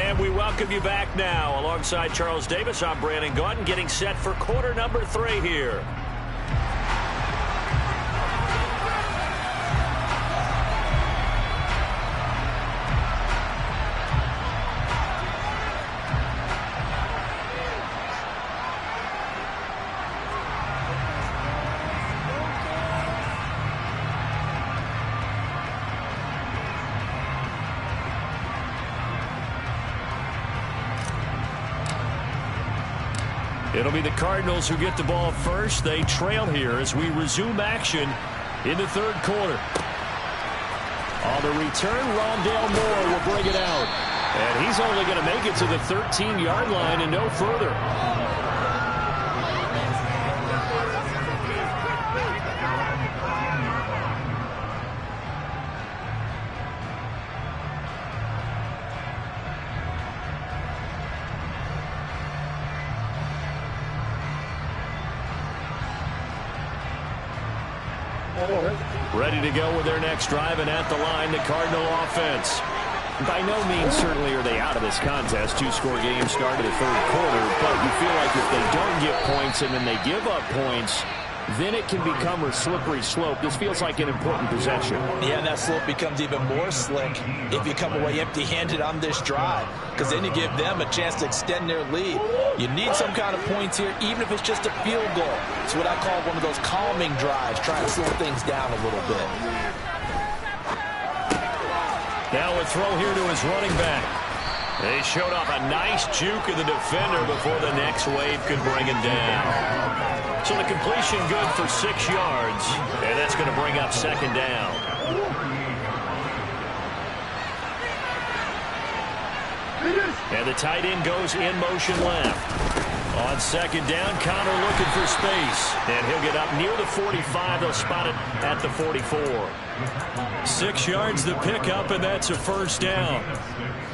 And we welcome you back now. Alongside Charles Davis, I'm Brandon Gaudin, getting set for quarter number 3 here. It'll be the Cardinals who get the ball first. They trail here as we resume action in the third quarter. On the return, Rondale Moore will bring it out. And he's only going to make it to the 13-yard line and no further. Ready to go with their next drive, and at the line, the Cardinal offense. By no means certainly are they out of this contest. Two-score game start of the third quarter, but you feel like if they don't get points and then they give up points, then it can become a slippery slope. This feels like an important possession. Yeah, and that slope becomes even more slick if you come away empty-handed on this drive, because then you give them a chance to extend their lead. You need some kind of points here, even if it's just a field goal. It's what I call one of those calming drives, trying to slow things down a little bit. Now a throw here to his running back. They showed off a nice juke of the defender before the next wave could bring him down. So the completion good for 6 yards, and that's going to bring up second down. And the tight end goes in motion left. On second down, Connor looking for space. And he'll get up near the 45. They'll spot it at the 44. 6 yards the pickup, and that's a first down.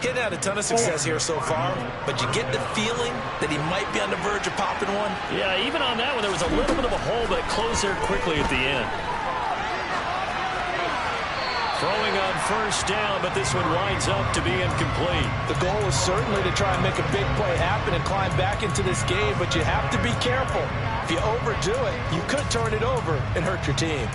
He's had a ton of success here so far, but you get the feeling that he might be on the verge of popping one. Yeah, even on that one, there was a little bit of a hole, but it closed there quickly at the end. Throwing on first down, but this one winds up to be incomplete. The goal is certainly to try and make a big play happen and climb back into this game, but you have to be careful. If you overdo it, you could turn it over and hurt your team.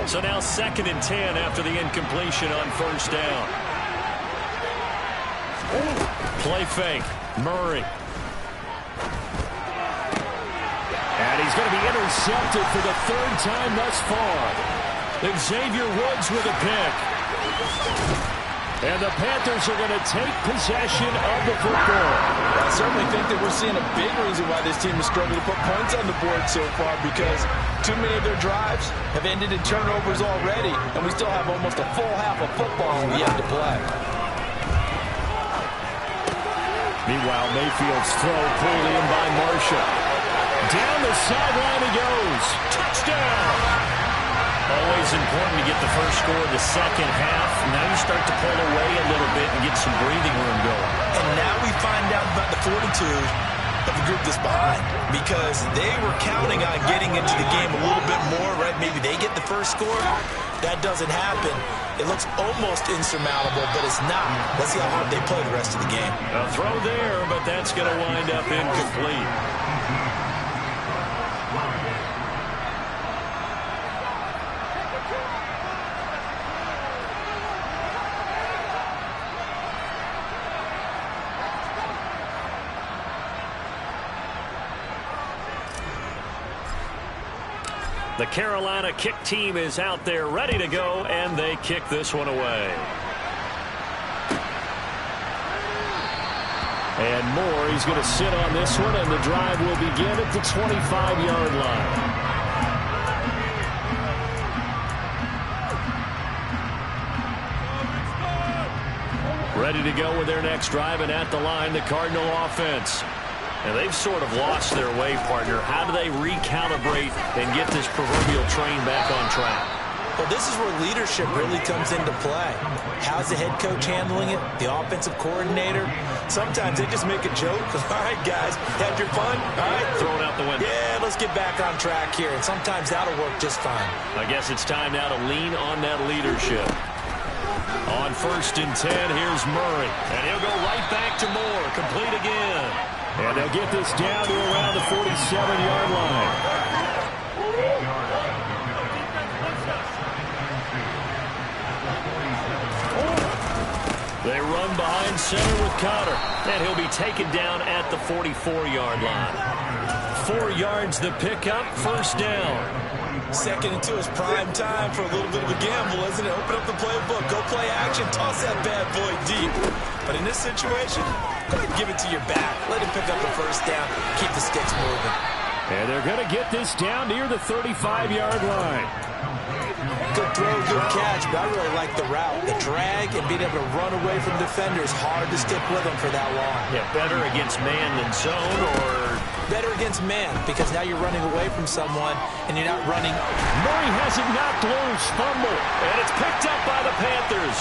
So now 2nd and 10 after the incompletion on first down. Play fake. Murray. And he's going to be intercepted for the 3rd time thus far. Xavier Woods with a pick. And the Panthers are going to take possession of the football. I certainly think that we're seeing a big reason why this team has struggled to put points on the board so far, because too many of their drives have ended in turnovers already, and we still have almost a full half of football yet to play. Meanwhile, Mayfield's throw pulled in by Marshall. Down the sideline he goes. Touchdown! Always important to get the first score of the second half. Now you start to pull away a little bit and get some breathing room going. And now we find out about the fortitude of the group that's behind, because they were counting on getting into the game a little bit more, right? Maybe they get the first score. That doesn't happen. It looks almost insurmountable, but it's not. Let's see how hard they play the rest of the game. A throw there, but that's going to wind up incomplete. The Carolina kick team is out there ready to go, and they kick this one away. And Moore, he's going to sit on this one, and the drive will begin at the 25-yard line. Ready to go with their next drive, and at the line, the Cardinal offense. And they've sort of lost their way, partner. How do they recalibrate and get this proverbial train back on track? Well, this is where leadership really comes into play. How's the head coach handling it? The offensive coordinator? Sometimes they just make a joke. All right, guys, had your fun? All right. Throw it out the window. Yeah, let's get back on track here, and sometimes that'll work just fine. I guess it's time now to lean on that leadership. On 1st and 10, here's Murray. And he'll go right back to Moore. Complete again. And they'll get this down to around the 47-yard line. They run behind center with Connor. And he'll be taken down at the 44-yard line. 4 yards the pickup, 1st down. 2nd and 2 is prime time for a little bit of a gamble, isn't it? Open up the playbook, go play action, toss that bad boy deep. But in this situation, go ahead and give it to your back. Let him pick up the 1st down, keep the sticks moving. And they're going to get this down near the 35-yard line. Good throw, good catch, but I really like the route. The drag and being able to run away from defenders, hard to stick with them for that long. Yeah, better against man than zone, or better against man, because now you're running away from someone and you're not running. Murray has it knocked loose, fumble, and it's picked up by the Panthers.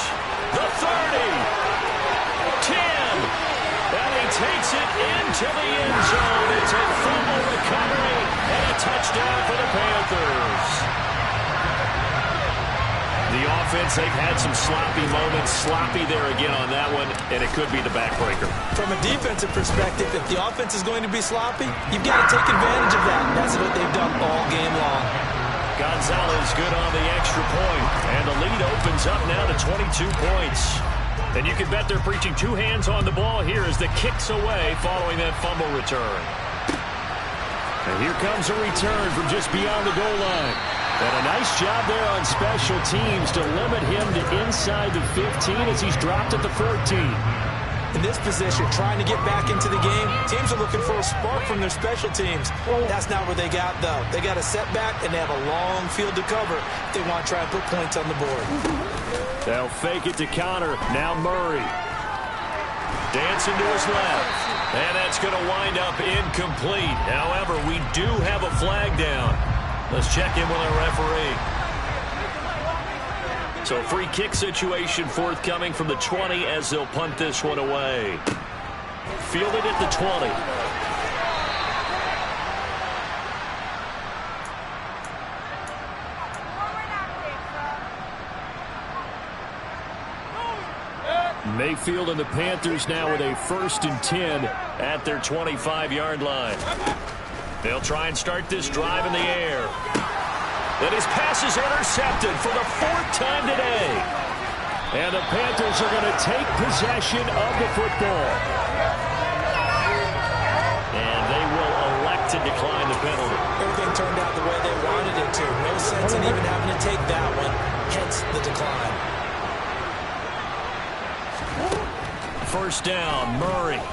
The 30, 10, and he takes it into the end zone. It's a fumble recovery and a touchdown for the Panthers. The offense, they've had some sloppy moments. Sloppy there again on that one, and it could be the backbreaker. From a defensive perspective, if the offense is going to be sloppy, you've got to take advantage of that. That's what they've done all game long. Gonzalez good on the extra point, and the lead opens up now to 22 points. And you can bet they're preaching 2 hands on the ball here as the kick's away following that fumble return. And here comes a return from just beyond the goal line. And a nice job there on special teams to limit him to inside the 15 as he's dropped at the 14. In this position, trying to get back into the game, teams are looking for a spark from their special teams. That's not what they got, though. They got a setback, and they have a long field to cover if they want to try and put points on the board. They'll fake it to Connor. Now Murray. Dancing to his left. And that's going to wind up incomplete. However, we do have a flag down. Let's check in with our referee. So free kick situation forthcoming from the 20 as they'll punt this one away. Fielded at the 20. Mayfield and the Panthers now with a 1st and 10 at their 25-yard line. They'll try and start this drive in the air. And his pass is intercepted for the 4th time today. And the Panthers are going to take possession of the football. And they will elect to decline the penalty. Everything turned out the way they wanted it to. No sense in even having to take that one, hence the decline. 1st down, Murray.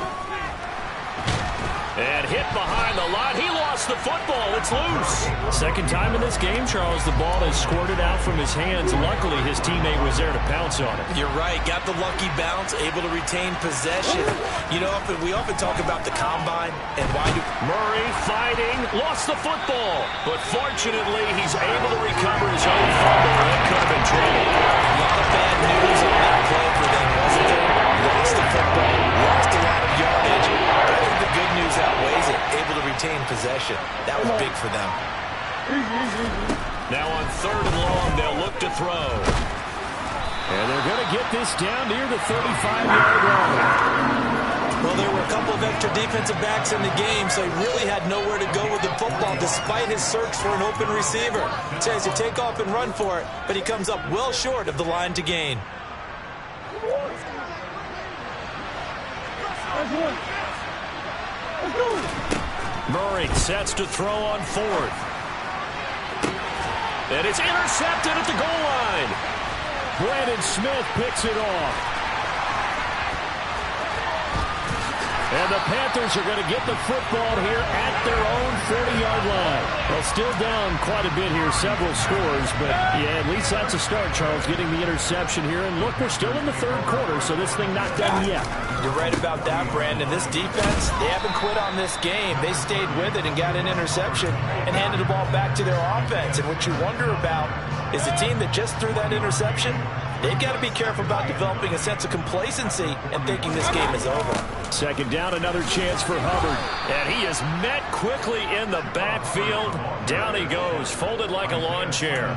And hit behind the line. He lost the football. It's loose. 2nd time in this game, Charles, the ball has squirted out from his hands. Luckily, his teammate was there to pounce on it. You're right. Got the lucky bounce, able to retain possession. You know, we often talk about the combine and why do... Murray fighting, lost the football. But fortunately, he's able to recover his own fumble. That could have been trouble. A lot of bad news on that play for them, wasn't there? Lost the football, lost a lot of yardage. But I think the good news outweighs it. Able to retain possession. That was big for them. Now on 3rd and long, they'll look to throw. And they're going to get this down near the 35-yard line. Well, there were a couple of extra defensive backs in the game, so he really had nowhere to go with the football despite his search for an open receiver. It says to take off and run for it, but he comes up well short of the line to gain. Murray sets to throw on 4th. And it's intercepted at the goal line. Brandon Smith picks it off. And the Panthers are going to get the football here at their own 40-yard line. Well, still down quite a bit here, several scores, but yeah, at least that's a start, Charles, getting the interception here. And look, we're still in the 3rd quarter, so this thing not done yet. You're right about that, Brandon. This defense, they haven't quit on this game. They stayed with it and got an interception and handed the ball back to their offense. And what you wonder about is the team that just threw that interception, they've got to be careful about developing a sense of complacency and thinking this game is over. Second down, another chance for Hubbard. And he is met quickly in the backfield. Down he goes, folded like a lawn chair.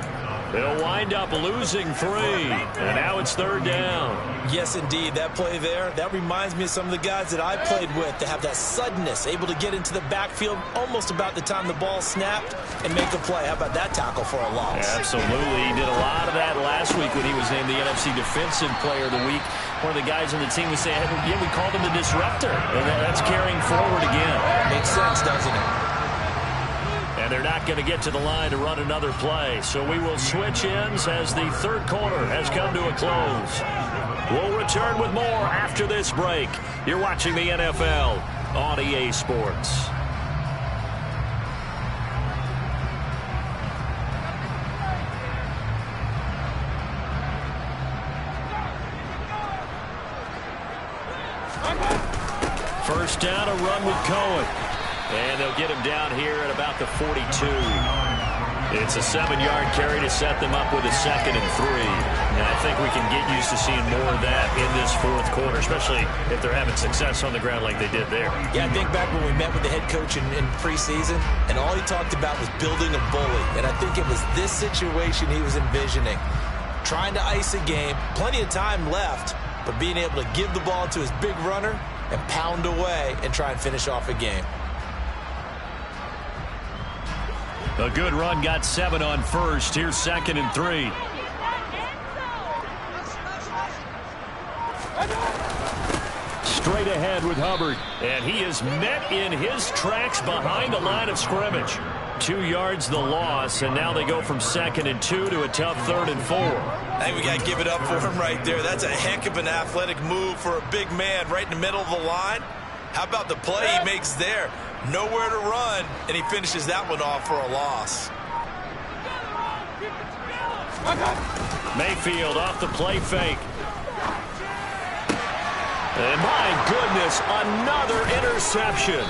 They'll wind up losing 3. And now it's third down. Yes, indeed. That play there, that reminds me of some of the guys that I played with to have that suddenness, able to get into the backfield almost about the time the ball snapped and make a play. How about that tackle for a loss? Absolutely. He did a lot of that last week when he was named the NFC Defensive Player of the Week. One of the guys on the team was saying, yeah, we called him the disruptor. And that's carrying forward again. Makes sense, doesn't it? And they're not going to get to the line to run another play. So we will switch ends as the third quarter has come to a close. We'll return with more after this break. You're watching the NFL on EA Sports. First down, a run with Cohen. And they'll get him down here at about the 42. It's a 7-yard carry to set them up with a 2nd and 3. And I think we can get used to seeing more of that in this fourth quarter, especially if they're having success on the ground like they did there. Yeah, I think back when we met with the head coach in preseason, and all he talked about was building a bully. And I think it was this situation he was envisioning. Trying to ice a game, plenty of time left, but being able to give the ball to his big runner and pound away and try and finish off a game. A good run, got 7 on first. Here's 2nd and 3. Straight ahead with Hubbard. And he is met in his tracks behind the line of scrimmage. 2 yards the loss, and now they go from 2nd and 2 to a tough 3rd and 4. I think we got to give it up for him right there. That's a heck of an athletic move for a big man right in the middle of the line. How about the play he makes there? Nowhere to run, and he finishes that one off for a loss. Mayfield off the play fake. And my goodness, another interception.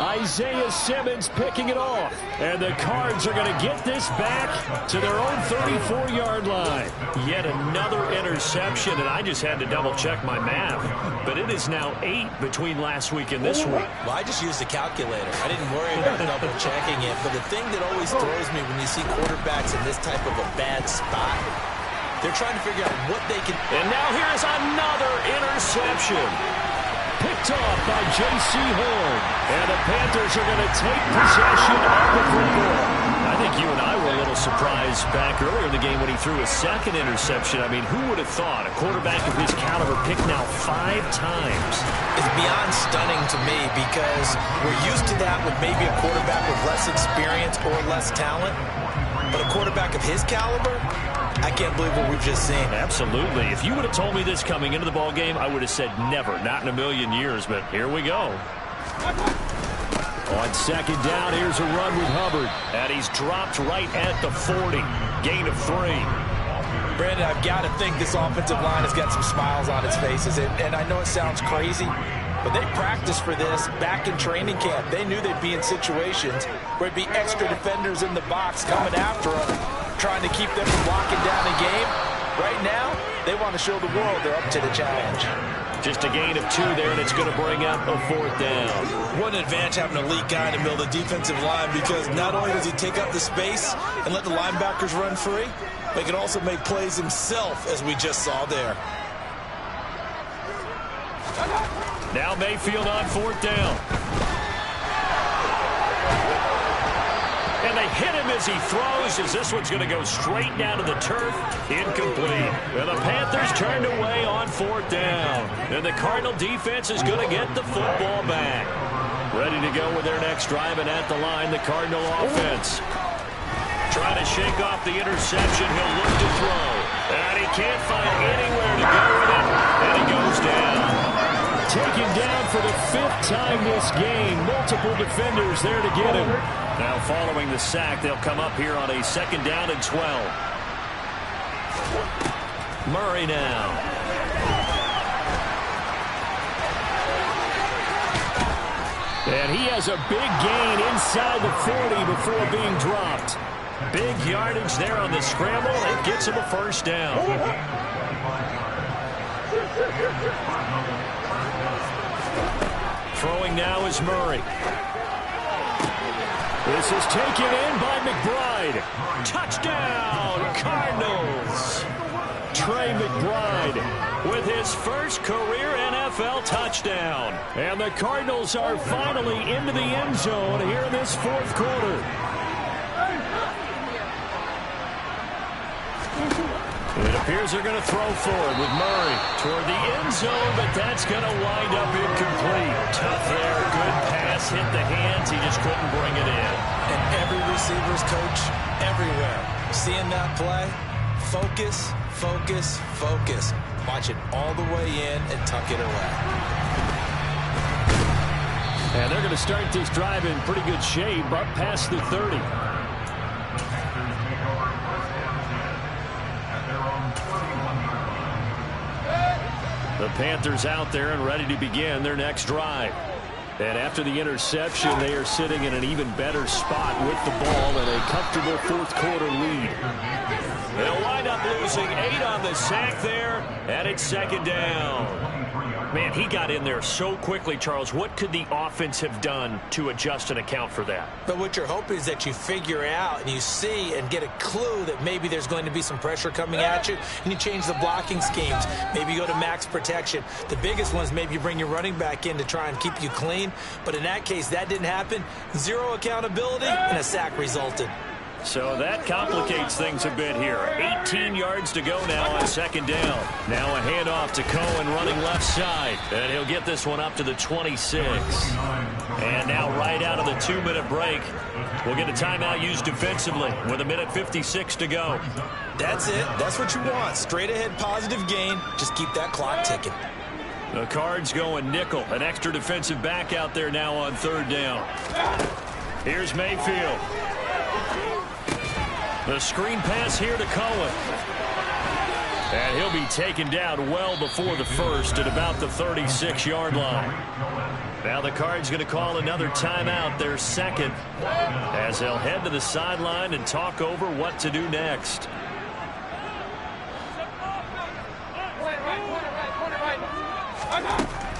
Isaiah Simmons picking it off. And the Cards are going to get this back to their own 34-yard line. Yet another interception, and I just had to double-check my math. But it is now 8 between last week and this week. Well, I just used a calculator. I didn't worry about double-checking it. But the thing that always throws me when you see quarterbacks in this type of a bad spot, they're trying to figure out what they can... And now here's another interception. Picked off by J.C. Horn. And the Panthers are going to take possession of the football. I think you and I were a little surprised back earlier in the game when he threw a 2nd interception. I mean, who would have thought a quarterback of his caliber picked now 5 times? It's beyond stunning to me because we're used to that with maybe a quarterback with less experience or less talent. But a quarterback of his caliber, I can't believe what we've just seen. Absolutely. If you would have told me this coming into the ball game, I would have said never, not in a million years. But here we go. On 2nd down, here's a run with Hubbard. And he's dropped right at the 40. Gain of 3. Brandon, I've got to think this offensive line has got some smiles on its faces. And I know it sounds crazy, but they practiced for this back in training camp. They knew they'd be in situations where it'd be extra defenders in the box coming after them, trying to keep them from locking down the game. Right now, they want to show the world they're up to the challenge. Just a gain of 2 there, and it's going to bring up a 4th down. What an advantage having an elite guy in the middle of the defensive line, because not only does he take up the space and let the linebackers run free, but he can also make plays himself, as we just saw there. Now Mayfield on 4th down. And they hit him as he throws, as this one's going to go straight down to the turf. Incomplete. And the Panthers turned away on 4th down. And the Cardinal defense is going to get the football back. Ready to go with their next drive, and at the line, the Cardinal offense. Trying to shake off the interception. He'll look to throw. And he can't find anywhere to go with it. And he goes down. Taken down for the 5th time this game. Multiple defenders there to get him. Now following the sack, they'll come up here on a 2nd down and 12. Murray now. And he has a big gain inside the 40 before being dropped. Big yardage there on the scramble. It gets him a 1st down. Throwing now is Murray. This is taken in by McBride. Touchdown, Cardinals. Trey McBride with his first career NFL touchdown. And the Cardinals are finally into the end zone here in this fourth quarter. It appears they're going to throw forward with Murray toward the end zone, but that's going to wind up incomplete. Tough there, good pass, hit the hands, he just couldn't bring it in. And every receiver's coach everywhere, seeing that play, focus, focus, focus. Watch it all the way in and tuck it away. And they're going to start this drive in pretty good shape, up past the 30. The Panthers out there and ready to begin their next drive. And after the interception, they are sitting in an even better spot with the ball and a comfortable fourth quarter lead. They'll wind up losing 8 on the sack there, and it's second down. Man, he got in there so quickly, Charles. What could the offense have done to adjust and account for that? But what you're hoping is that you figure out and you see and get a clue that maybe there's going to be some pressure coming at you, and you change the blocking schemes. Maybe you go to max protection. The biggest one is maybe you bring your running back in to try and keep you clean. But in that case, that didn't happen. 0 accountability, and a sack resulted. So that complicates things a bit here. 18 yards to go now on second down. Now a handoff to Cohen running left side. And he'll get this one up to the 26. And now right out of the 2-minute break, we'll get a timeout used defensively with 1:56 to go. That's it. That's what you want. Straight ahead positive gain. Just keep that clock ticking. The Cards going nickel. An extra defensive back out there now on third down. Here's Mayfield. The screen pass here to Cohen. And he'll be taken down well before the first at about the 36-yard line. Now the Cards going to call another timeout, their second, as they'll head to the sideline and talk over what to do next.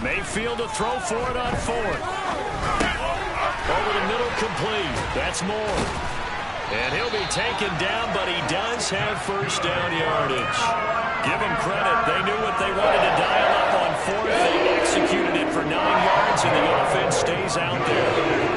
Mayfield to throw for it on fourth. Over the middle, complete. That's Moore. And he'll be taken down, but he does have first down yardage. Give them credit. They knew what they wanted to dial up on fourth. They executed it for 9 yards, and the offense stays out there.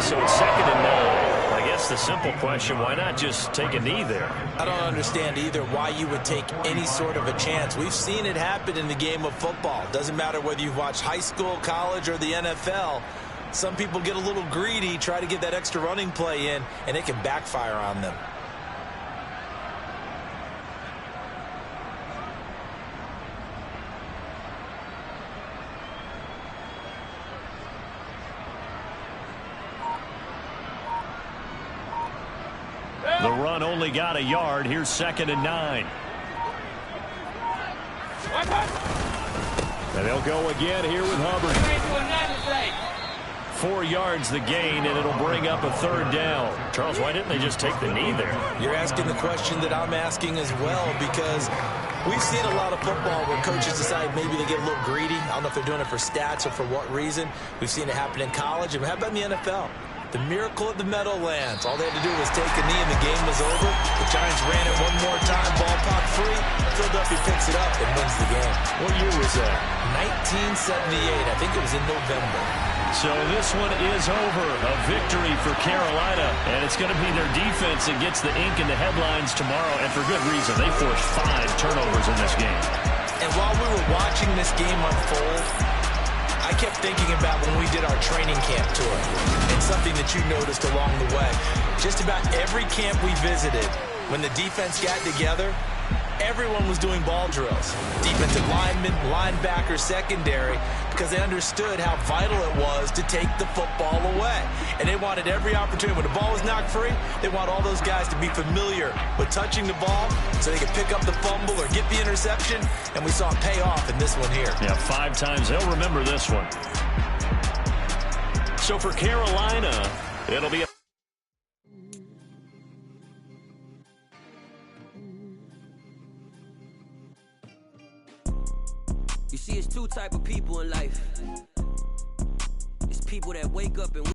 So it's second and 9. I guess the simple question, why not just take a knee there? I don't understand either why you would take any sort of a chance. We've seen it happen in the game of football. Doesn't matter whether you've watched high school, college, or the NFL. Some people get a little greedy, try to get that extra running play in, and it can backfire on them. The run only got a yard. Here's second and 9. And they'll go again here with Hubbard. 4 yards the gain, and it'll bring up a third down. Charles, why didn't they just take the knee there? You're asking the question that I'm asking as well, because we've seen a lot of football where coaches decide maybe they get a little greedy. I don't know if they're doing it for stats or for what reason. We've seen it happen in college. And how about in the NFL? The miracle of the Meadowlands. All they had to do was take a knee and the game was over. The Giants ran it one more time. Ball popped free. Philadelphia picks it up and wins the game. What year was that? 1978. I think it was in November. So this one is over. A victory for Carolina. And it's going to be their defense that gets the ink in the headlines tomorrow. And for good reason. They forced 5 turnovers in this game. And while we were watching this game unfold, I kept thinking about when we did our training camp tour and something that you noticed along the way. Just about every camp we visited, when the defense got together, everyone was doing ball drills. Defensive linemen, linebackers, secondary, because they understood how vital it was to take the football away. And they wanted every opportunity. When the ball was knocked free, they want all those guys to be familiar with touching the ball so they could pick up the fumble or get the interception. And we saw it pay off in this one here. Yeah, 5 times. They'll remember this one. So for Carolina, it'll be a You see, it's 2 type of people in life. It's people that wake up and